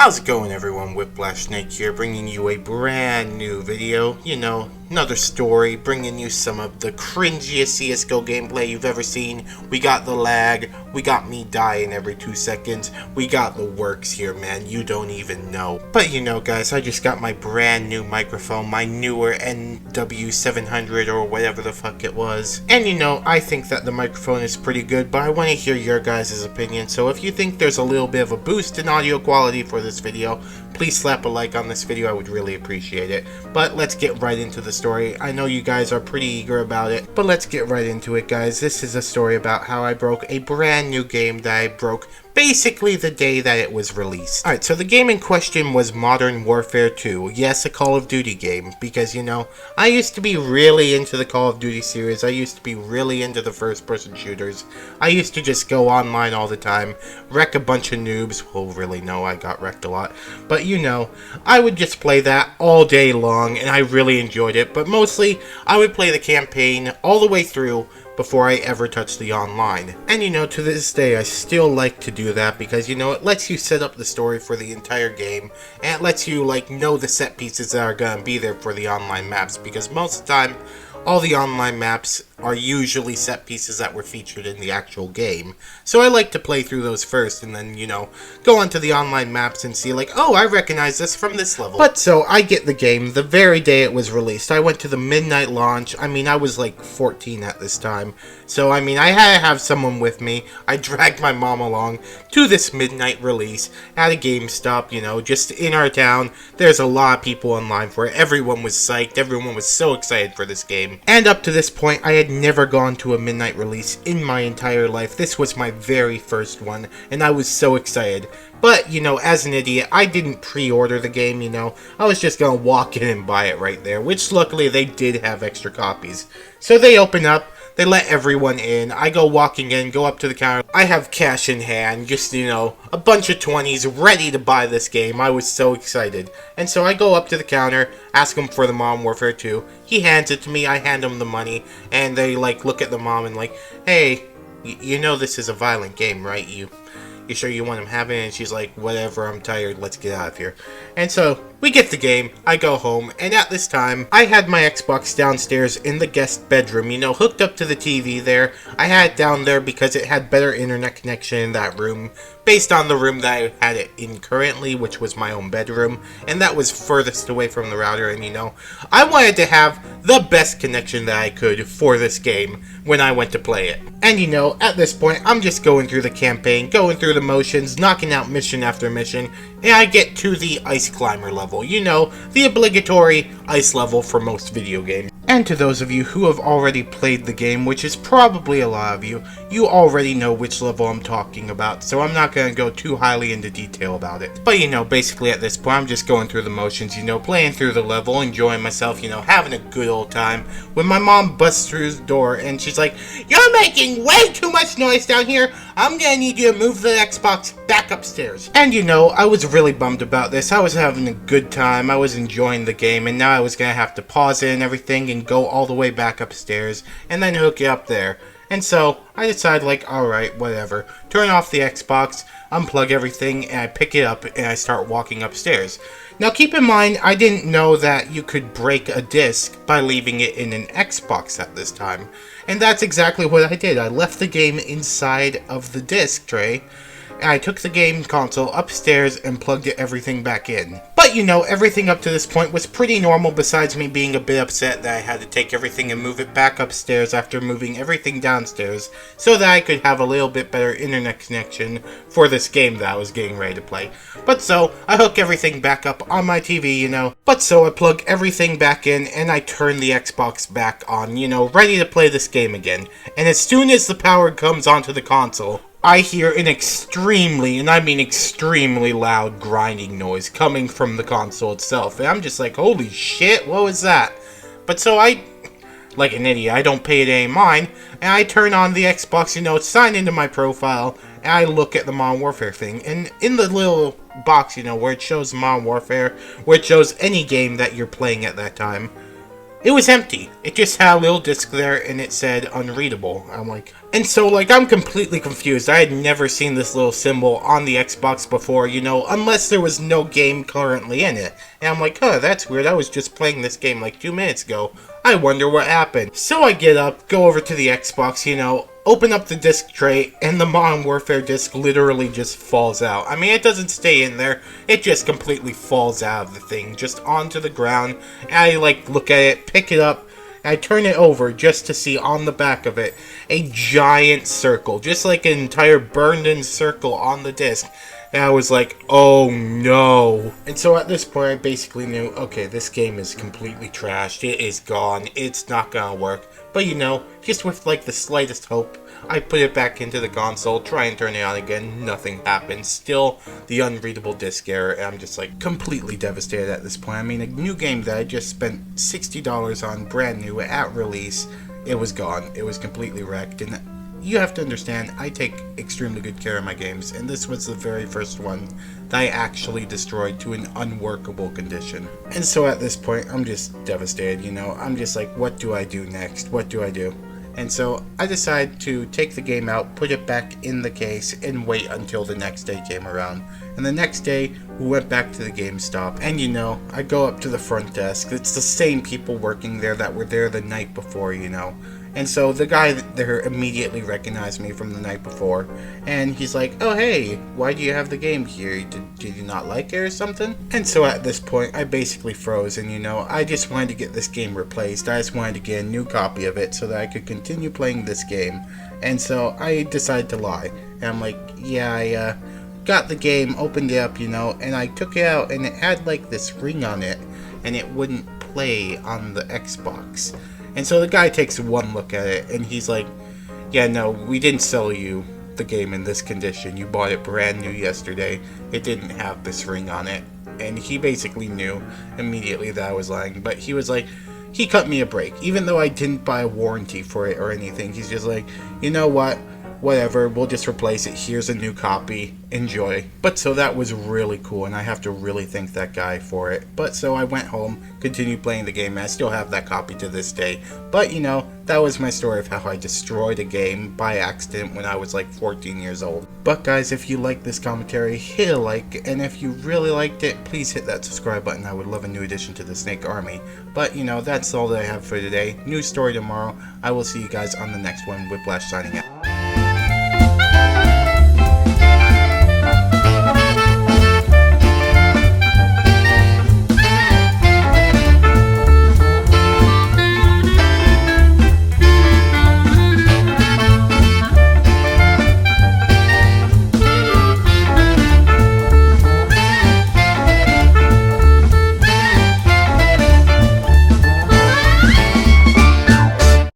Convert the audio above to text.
How's it going, everyone? Whiplashthesnake here, bringing you a brand new video. Another story, bringing you some of the cringiest CSGO gameplay you've ever seen. We got the lag, we got me dying every 2 seconds, we got the works here, man, you don't even know. But guys, I just got my brand new microphone, my newer NW700 or whatever the fuck it was. And I think that the microphone is pretty good, but I want to hear your guys' opinion. So if you think there's a little bit of a boost in audio quality for this video, please slap a like on this video, I would really appreciate it. But let's get right into the story. I know you guys are pretty eager about it, but let's get right into it, guys. This is a story about how I broke a brand new game that I broke basically the day that it was released. Alright, so the game in question was Modern Warfare 2. Yes, a Call of Duty game, because I used to be really into the Call of Duty series. I used to be really into the first-person shooters. I used to just go online all the time, wreck a bunch of noobs. Well, really, no, I got wrecked a lot. But I would just play that all day long, and I really enjoyed it. But mostly, I would play the campaign all the way through before I ever touched the online. And to this day, I still like to do that because it lets you set up the story for the entire game, and it lets you know the set pieces that are gonna be there for the online maps, because most of the time all the online maps are usually set pieces that were featured in the actual game. So I like to play through those first and then, go onto the online maps and see oh, I recognize this from this level. But so I get the game the very day it was released. I went to the midnight launch. I mean, I was 14 at this time. So, I had to have someone with me. I dragged my mom along to this midnight release at a GameStop, just in our town. There's a lot of people online for it. Everyone was psyched. Everyone was so excited for this game. And up to this point, I had never gone to a midnight release in my entire life. This was my very first one, and I was so excited. But, as an idiot, I didn't pre-order the game, I was just gonna walk in and buy it right there, which luckily they did have extra copies. So they open up, they let everyone in, I go walking in, go up to the counter, I have cash in hand, just, a bunch of 20s ready to buy this game. I was so excited. And so I go up to the counter, ask him for the Modern Warfare 2, he hands it to me, I hand him the money, and they, look at the mom and hey, this is a violent game, right? You sure you want him having it? And she's like, whatever, I'm tired, let's get out of here. And so, we get the game, I go home, and at this time, I had my Xbox downstairs in the guest bedroom, hooked up to the TV there. I had it down there because it had better internet connection in that room, based on the room that I had it in currently, which was my own bedroom, and that was furthest away from the router, and I wanted to have the best connection that I could for this game when I went to play it. And at this point, I'm just going through the campaign, going through the motions, knocking out mission after mission, and I get to the Ice Climber level. The obligatory ice level for most video games. And to those of you who have already played the game, which is probably a lot of you, you already know which level I'm talking about, so I'm not going to go too highly into detail about it. But basically at this point, I'm just going through the motions, playing through the level, enjoying myself, having a good old time, when my mom busts through the door and she's like, "You're making way too much noise down here, I'm going to need you to move the Xbox back upstairs." And I was really bummed about this. I was having a good time, I was enjoying the game, and now I was going to have to pause it and everything and go all the way back upstairs and then hook it up there. And so I decided alright, whatever. Turn off the Xbox, unplug everything, and I pick it up and I start walking upstairs. Now keep in mind, I didn't know that you could break a disc by leaving it in an Xbox at this time. And that's exactly what I did. I left the game inside of the disc tray, and I took the game console upstairs and plugged everything back in. But everything up to this point was pretty normal, besides me being a bit upset that I had to take everything and move it back upstairs after moving everything downstairs, so that I could have a little bit better internet connection for this game that I was getting ready to play. But so, I hook everything back up on my TV, But so, I plug everything back in, and I turn the Xbox back on, ready to play this game again. And as soon as the power comes onto the console, I hear an extremely, and I mean extremely loud grinding noise coming from the console itself. And I'm just like, holy shit, what was that? But so I, like an idiot, I don't pay it any mind, and I turn on the Xbox, sign into my profile, and I look at the Modern Warfare thing. And in the little box, where it shows Modern Warfare, where it shows any game that you're playing at that time, It was empty. It just had a little disc there and it said unreadable. And so like I'm completely confused. I had never seen this little symbol on the Xbox before, unless there was no game currently in it. And I'm like, that's weird. I was just playing this game like 2 minutes ago. I wonder what happened. So I get up, go over to the Xbox, open up the disc tray, and the Modern Warfare disc literally just falls out. I mean, it doesn't stay in there. It just completely falls out of the thing, just onto the ground. And I look at it, pick it up, and I turn it over just to see on the back of it a giant circle, just like an entire burned-in circle on the disc. And I was like, oh no. And so at this point, I basically knew, okay, this game is completely trashed. It is gone. It's not gonna work. But just with the slightest hope, I put it back into the console, try and turn it on again, nothing happens. Still the unreadable disc error, and I'm just completely devastated at this point. I mean, a new game that I just spent $60 on, brand new, at release, it was gone. It was completely wrecked, and you have to understand, I take extremely good care of my games, and this was the very first one that I actually destroyed to an unworkable condition. And so at this point, I'm just devastated, I'm just like, what do I do next? What do I do? And so I decided to take the game out, put it back in the case, and wait until the next day came around. And the next day, we went back to the GameStop, and I go up to the front desk. It's the same people working there that were there the night before, And so the guy there immediately recognized me from the night before, and he's like, oh hey, why do you have the game here? Did you not like it or something? And so at this point, I basically froze, and I just wanted to get this game replaced. I just wanted to get a new copy of it so that I could continue playing this game. And so I decided to lie. And I'm like, yeah, I got the game, opened it up, and I took it out, and it had this ring on it, and it wouldn't play on the Xbox. And so the guy takes one look at it, and he's like, yeah, no, we didn't sell you the game in this condition. You bought it brand new yesterday. It didn't have this ring on it. And he basically knew immediately that I was lying. But he was like, he cut me a break. Even though I didn't buy a warranty for it or anything, he's just like, you know what? Whatever, we'll just replace it. Here's a new copy. Enjoy. But so that was really cool, and I have to really thank that guy for it. But so I went home, continued playing the game, and I still have that copy to this day. But that was my story of how I destroyed a game by accident when I was 14 years old. But guys, if you like this commentary, hit a like, and if you really liked it, please hit that subscribe button. I would love a new addition to the Snake Army. But that's all that I have for today. New story tomorrow. I will see you guys on the next one. Whiplash signing out.